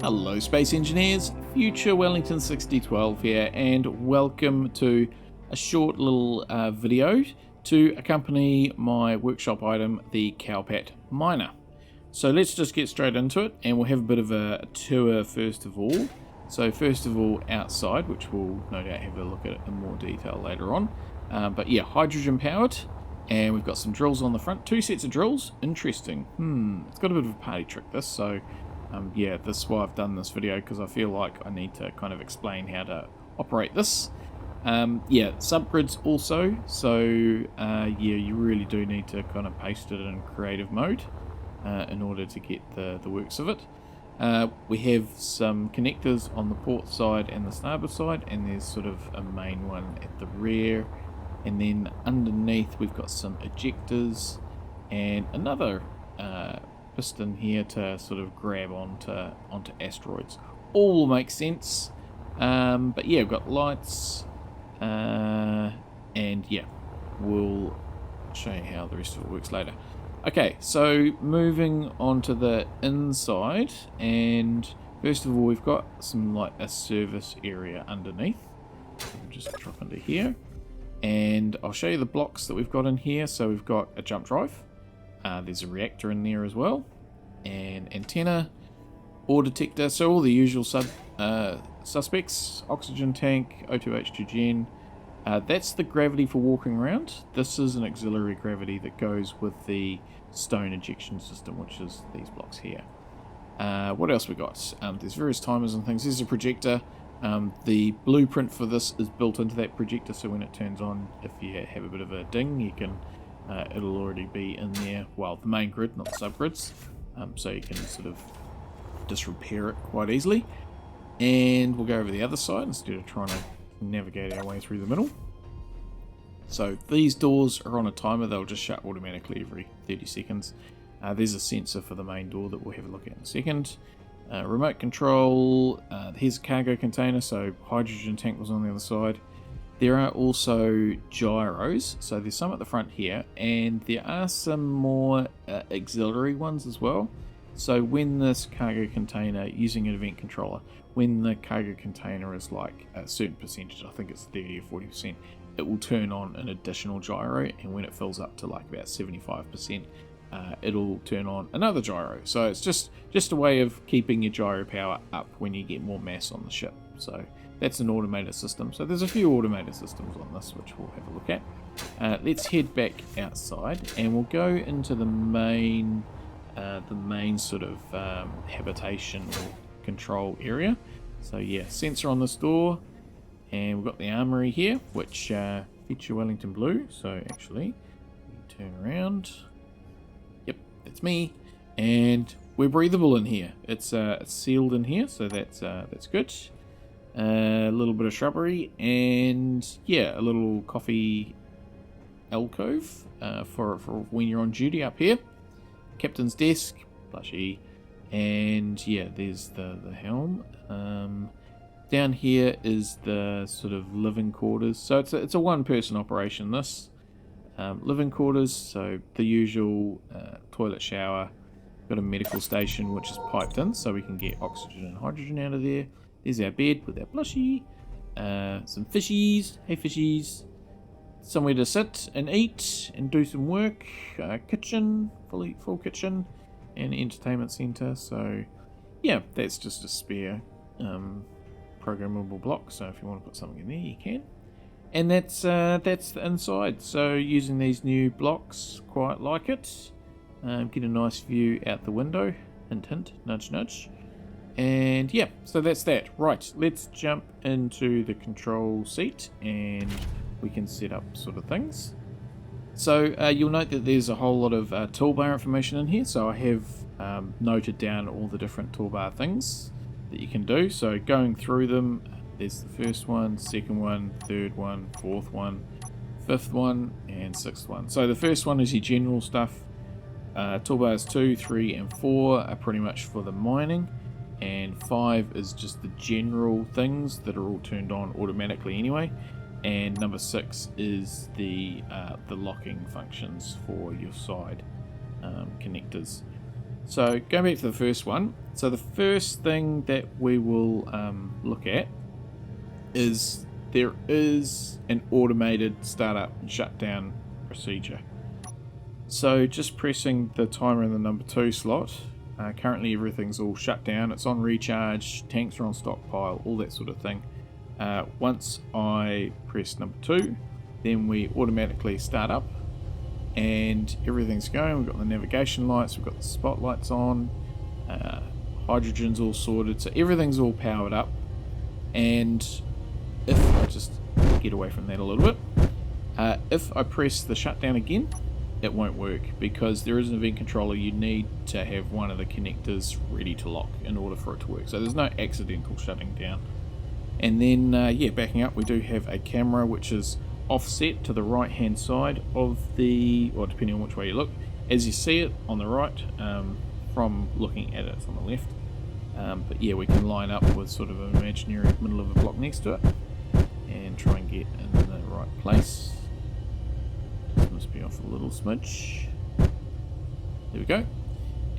Hello Space Engineers, Future Wellington 6012 here, and welcome to a short little video to accompany my workshop item, the Cowpat miner. So let's just get straight into it, and we'll have a bit of a tour first of all. So first of all, outside, which we'll no doubt have a look at in more detail later on. But yeah, hydrogen powered, and we've got some drills on the front, 2 sets of drills. Interesting. It's got a bit of a party trick, this, so yeah, this is why I've done this video, because I feel like I need to kind of explain how to operate this. Yeah, subgrids also, so yeah, you really do need to kind of paste it in creative mode in order to get the works of it. We have some connectors on the port side and the starboard side, and there's sort of a main one at the rear, and then underneath we've got some ejectors and another piston here to sort of grab onto asteroids. All will make sense, but yeah, we've got lights, and yeah, we'll show you how the rest of it works later. Okay, so moving on to the inside, and first of all we've got some like a service area underneath. I'll just drop into here, and I'll show you the blocks that we've got in here. So we've got a jump drive, there's a reactor in there as well, an antenna, ore detector, so all the usual suspects, oxygen tank, O2 H2gen. That's the gravity for walking around. This is an auxiliary gravity that goes with the stone ejection system, which is these blocks here. What else we got? There's various timers and things. There's a projector. The blueprint for this is built into that projector, so when it turns on, if you have a bit of a ding, you can it'll already be in there. Well, the main grid, not the subgrids, so you can sort of just repair it quite easily. And we'll go over the other side instead of trying to navigate our way through the middle. So these doors are on a timer. They'll just shut automatically every 30 seconds. There's a sensor for the main door that we'll have a look at in a second. Remote control. Here's a cargo container, so hydrogen tank was on the other side. There are also gyros, so there's some at the front here, and there are some more auxiliary ones as well. So when this cargo container, using an event controller, when the cargo container is like a certain percentage, I think it's 30 or 40%, it will turn on an additional gyro, and when it fills up to like about 75%, it'll turn on another gyro. So it's just a way of keeping your gyro power up when you get more mass on the ship. So that's an automated system. So there's a few automated systems on this, which we'll have a look at. Let's head back outside, and we'll go into the main sort of habitation or control area. So yeah, sensor on this door, and we've got the armory here, which Future Wellington blue. So actually, turn around. Yep, that's me, and we're breathable in here. It's sealed in here, so that's good. A little bit of shrubbery, and yeah, a little coffee alcove for when you're on duty up here. Captain's desk, plushy, and yeah, there's the helm. Down here is the sort of living quarters. So it's a one-person operation. This living quarters, so the usual toilet, shower. Got a medical station which is piped in, so we can get oxygen and hydrogen out of there. There's our bed with our plushie. Some fishies. Hey fishies. Somewhere to sit and eat and do some work. Kitchen, full kitchen, and entertainment center. So yeah, that's just a spare programmable block. So if you want to put something in there, you can. And that's the inside. So using these new blocks, quite like it. Get a nice view out the window. Hint, hint, nudge, nudge. And yeah, so that's that. Right, let's jump into the control seat, and we can set up sort of things. So you'll note that there's a whole lot of toolbar information in here. So I have noted down all the different toolbar things that you can do. So going through them, there's the first one, second one, third one, fourth one, fifth one, and sixth one. So the first one is your general stuff. Toolbars 2, 3, and 4 are pretty much for the mining, and 5 is just the general things that are all turned on automatically anyway. And number 6 is the locking functions for your side connectors. So going back to the first one, so the first thing that we will look at is there is an automated startup and shutdown procedure. So just pressing the timer in the number 2 slot, currently everything's all shut down, it's on recharge, tanks are on stockpile, all that sort of thing. Once I press number 2, then we automatically start up and everything's going. We've got the navigation lights, we've got the spotlights on, hydrogen's all sorted, so everything's all powered up. And if I just get away from that a little bit, if I press the shutdown again, it won't work because there is an event controller. You need to have one of the connectors ready to lock in order for it to work, so there's no accidental shutting down. And then yeah, backing up, we do have a camera which is offset to the right hand side of the, or depending on which way you look, as you see it on the right, from looking at it, it's on the left. But yeah, we can line up with sort of an imaginary middle of a block next to it and try and get in the right place. This must be off a little smidge. There we go.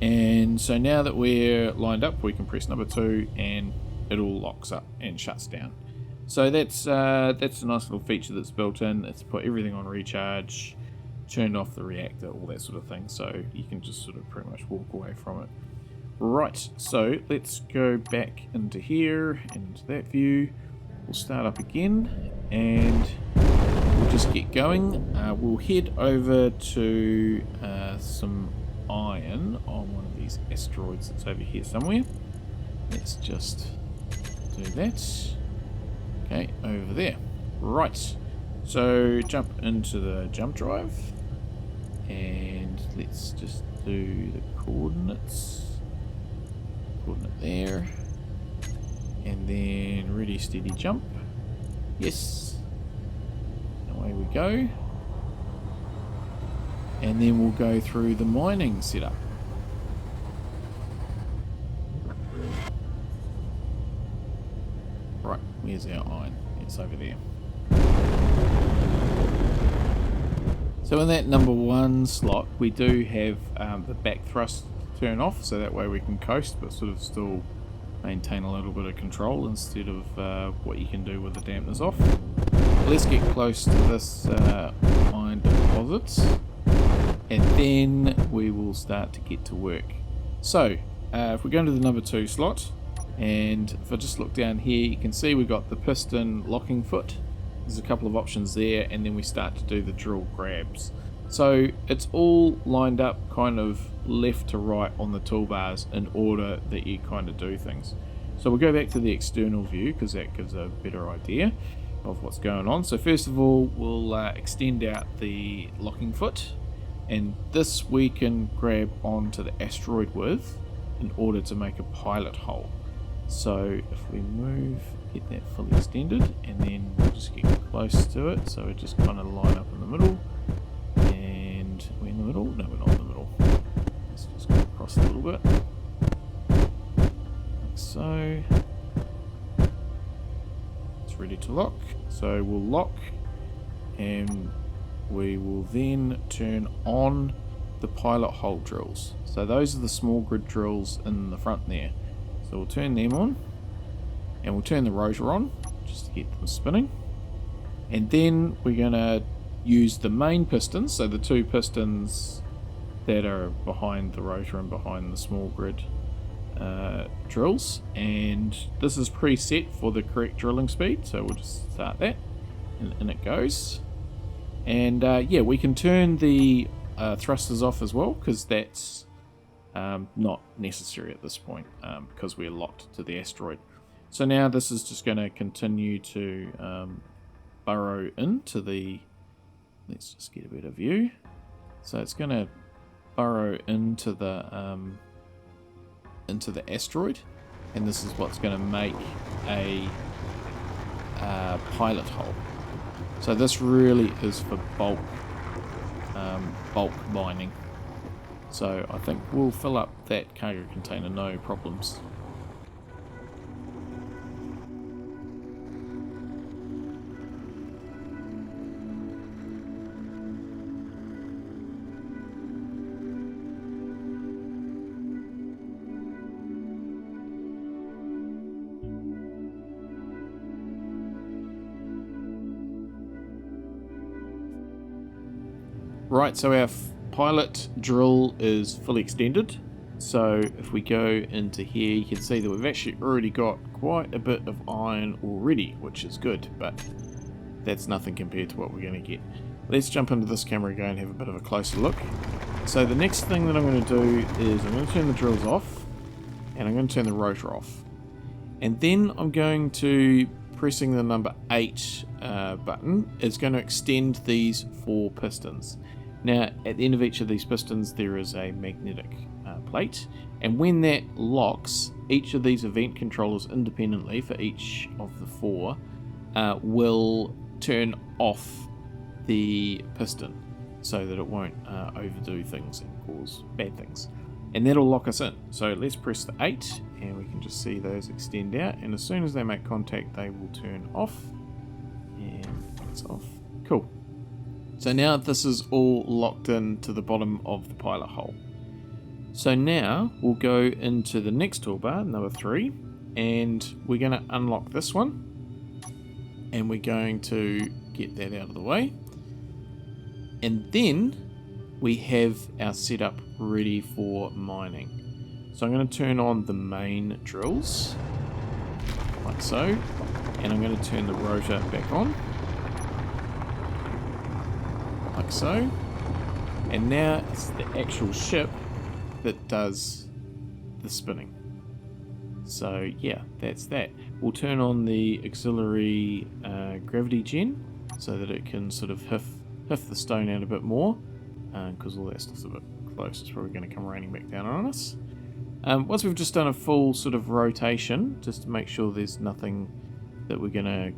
And so now that we're lined up, we can press number 2 and it all locks up and shuts down. So that's a nice little feature that's built in. It's put everything on recharge, turned off the reactor, all that sort of thing, so you can just sort of pretty much walk away from it. Right, so let's go back into here, into that view. We'll start up again and we'll just get going. We'll head over to some iron on one of these asteroids that's over here somewhere. Let's just do that. Okay, over there. Right, so jump into the jump drive and let's just do the coordinates. Coordinate there, and then ready, steady, jump. Yes, away we go. And then we'll go through the mining setup. Right, where's our iron? It's over there. So in that number 1 slot, we do have the back thrust turn off, so that way we can coast but sort of still maintain a little bit of control instead of what you can do with the dampers off. Let's get close to this iron deposits and then we will start to get to work. So if we go into the number 2 slot, and if I just look down here, you can see we've got the piston locking foot. There's a couple of options there, and then we start to do the drill grabs. So it's all lined up kind of left to right on the toolbars in order that you kind of do things. So we'll go back to the external view because that gives a better idea of what's going on. So first of all, we'll extend out the locking foot, and this we can grab onto the asteroid with in order to make a pilot hole. So if we move, get that fully extended, and then we'll just get close to it, so we just kind of line up in the middle. And we're in the middle? No, we're not in the middle. Let's just go across a little bit, like so. It's ready to lock, so we'll lock and we will then turn on the pilot hole drills. So those are the small grid drills in the front there. So we'll turn them on, and we'll turn the rotor on just to get them spinning. And then we're going to use the main pistons, so the 2 pistons that are behind the rotor and behind the small grid drills. And this is preset for the correct drilling speed, so we'll just start that, and in it goes. And yeah, we can turn the thrusters off as well, because that's not necessary at this point because we're locked to the asteroid. So now this is just going to continue to burrow into the, let's just get a better view. So it's going to burrow into the asteroid, and this is what's going to make a pilot hole. So this really is for bulk mining. So I think we'll fill up that cargo container, no problems. Right, so our pilot drill is fully extended. So if we go into here, you can see that we've actually already got quite a bit of iron already, which is good, but that's nothing compared to what we're going to get. Let's jump into this camera again and have a bit of a closer look. So the next thing that I'm going to do is I'm going to turn the drills off, and I'm going to turn the rotor off. And then I'm going to, pressing the number 8 button, is going to extend these 4 pistons. Now, at the end of each of these pistons, there is a magnetic plate, and when that locks, each of these event controllers independently for each of the 4 will turn off the piston so that it won't overdo things and cause bad things. And that'll lock us in. So let's press the 8 and we can just see those extend out, and as soon as they make contact they will turn off, and it's off. Cool. So now this is all locked in to the bottom of the pilot hole. So now we'll go into the next toolbar, number 3, and we're going to unlock this one, and we're going to get that out of the way, and then we have our setup ready for mining. So I'm going to turn on the main drills, like so, and I'm going to turn the rotor back on, like so, and now it's the actual ship that does the spinning. So yeah, that's that. We'll turn on the auxiliary gravity gen so that it can sort of hiff the stone out a bit more, because all that stuff's a bit close. It's probably going to come raining back down on us. Once we've just done a full sort of rotation, just to make sure there's nothing that we're going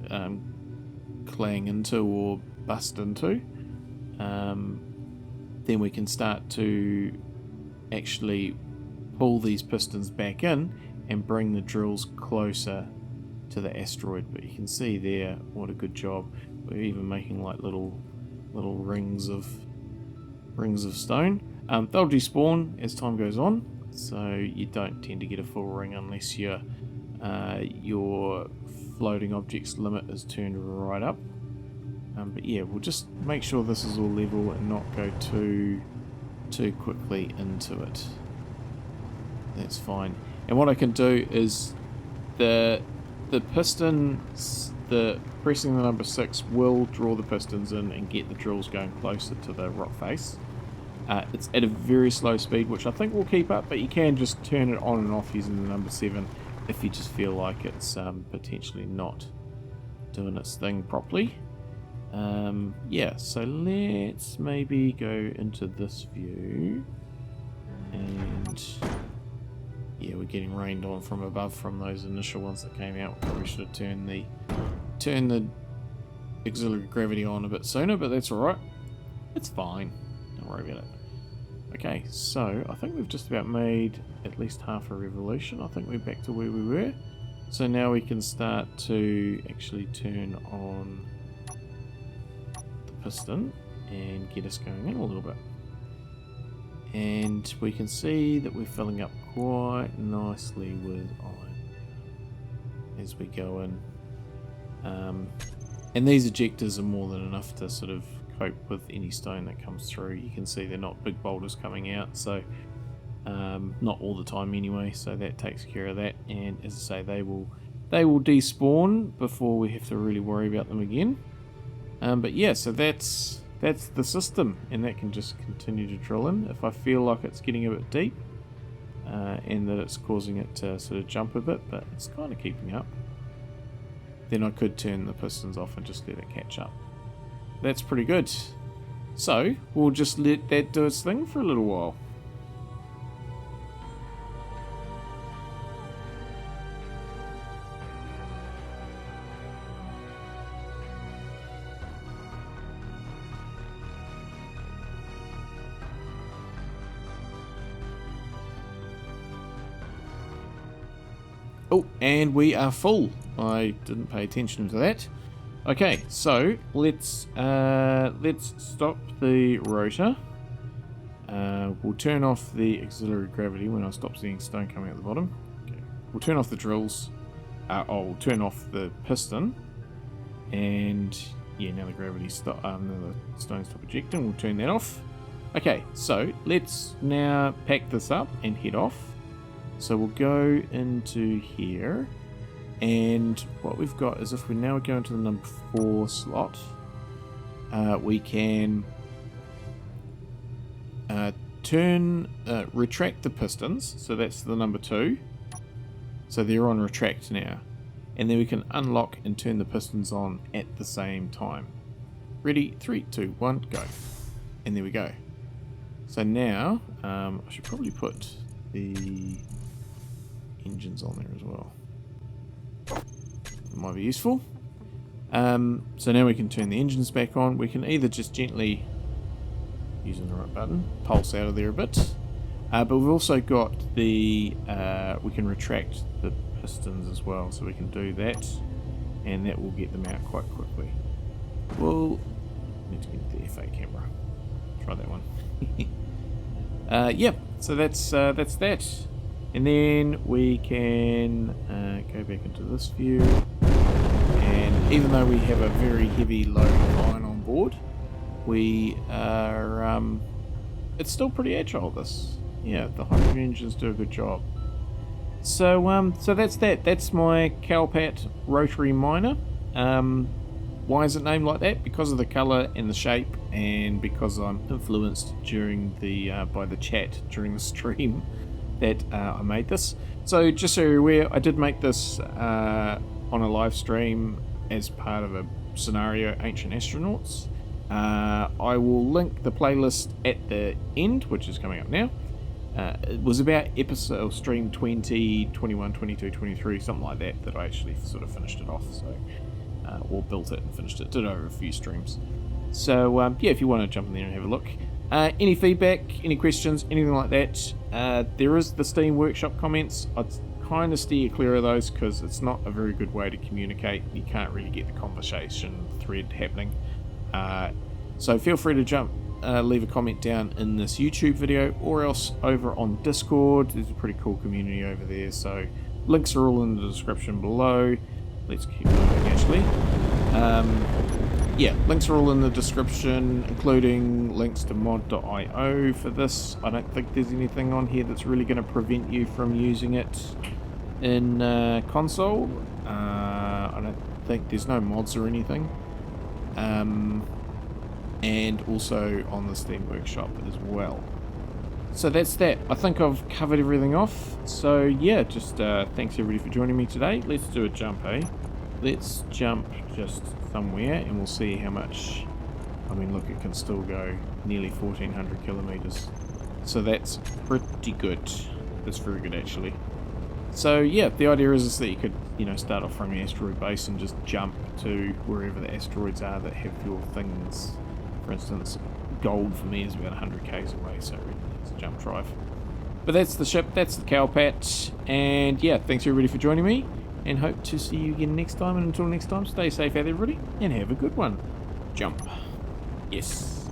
to clang into or bust into, then we can start to actually pull these pistons back in and bring the drills closer to the asteroid. But you can see there what a good job. We're even making like little rings of stone. They'll despawn as time goes on, so you don't tend to get a full ring unless your floating objects limit is turned right up. But yeah, we'll just make sure this is all level and not go too quickly into it. That's fine. And what I can do is the pistons, the pressing the number 6 will draw the pistons in and get the drills going closer to the rock face. It's at a very slow speed, which I think will keep up, but you can just turn it on and off using the number 7 if you just feel like it's potentially not doing its thing properly. Yeah, so let's maybe go into this view, and yeah, we're getting rained on from above from those initial ones that came out. We probably should have turned the auxiliary gravity on a bit sooner, but that's alright. It's fine. Don't worry about it. Okay, so I think we've just about made at least half a revolution. I think we're back to where we were. So now we can start to actually turn on the piston and get us going in a little bit. And we can see that we're filling up quite nicely with iron as we go in. And these ejectors are more than enough to sort of cope with any stone that comes through. You can see they're not big boulders coming out, so not all the time anyway, so that takes care of that. And as I say, they will despawn before we have to really worry about them again. But yeah, so that's the system, and that can just continue to drill in. If I feel like it's getting a bit deep and that it's causing it to sort of jump a bit, but it's kind of keeping up, then I could turn the pistons off and just let it catch up. That's pretty good. So we'll just let that do its thing for a little while. Oh, and we are full. I didn't pay attention to that. Okay, so let's stop the rotor. We'll turn off the auxiliary gravity when I stop seeing stone coming out the bottom. Okay. We'll turn off the drills. We'll turn off the piston, and Yeah, now the gravity stop. Now the stones stop ejecting. We'll turn that off. Okay, so let's now pack this up and head off. So we'll go into here, and what we've got is if we now go into the number 4 slot, we can retract the pistons. So that's the number 2. So they're on retract now. And then we can unlock and turn the pistons on at the same time. Ready? 3, 2, 1, go. And there we go. So now, I should probably put the engines on there as well. It might be useful. So now we can turn the engines back on. We can either just gently, using the right button, pulse out of there a bit. But we've also got the, we can retract the pistons as well. So we can do that, and that will get them out quite quickly. We'll need to get the FA camera. Try that one. Yep, so that's that. And then we can go back into this view. And even though we have a very heavy load of iron on board, we are, it's still pretty agile, this. Yeah, the hydrogen engines do a good job. So so that's that. That's my Cowpat rotary miner. Why is it named like that? Because of the colour and the shape, and because I'm influenced during the by the chat during the stream that I made this. So just so you're aware, I did make this on a live stream as part of a scenario, Ancient Astronauts. I will link the playlist at the end, which is coming up now. It was about episode stream 20, 21, 22, 23, something like that, that I actually sort of finished it off. So, or built it and finished it. Did over a few streams. So yeah, if you want to jump in there and have a look. Any feedback, any questions, anything like that, there is the Steam Workshop comments. I'd kind of steer clear of those because it's not a very good way to communicate. You can't really get the conversation thread happening. So feel free to jump. Leave a comment down in this YouTube video, or else over on Discord. There's a pretty cool community over there, so links are all in the description below. Let's keep moving actually. Yeah, links are all in the description, including links to mod.io for this. I don't think there's anything on here that's really going to prevent you from using it in console. I don't think there's no mods or anything. And also on the Steam Workshop as well. So that's that. I think I've covered everything off. So yeah, just thanks everybody for joining me today. Let's do a jump, eh? Let's jump just somewhere and we'll see how much. I mean, look, it can still go nearly 1,400 kilometers. So that's pretty good. That's very good actually. So yeah, the idea is that you could, you know, start off from your asteroid base and just jump to wherever the asteroids are that have your things. For instance, gold for me is about 100 k's away, so it's a jump drive. But that's the ship, that's the Cowpat, and yeah, thanks everybody for joining me, and hope to see you again next time, and until next time, stay safe out everybody, and have a good one. Jump. Yes.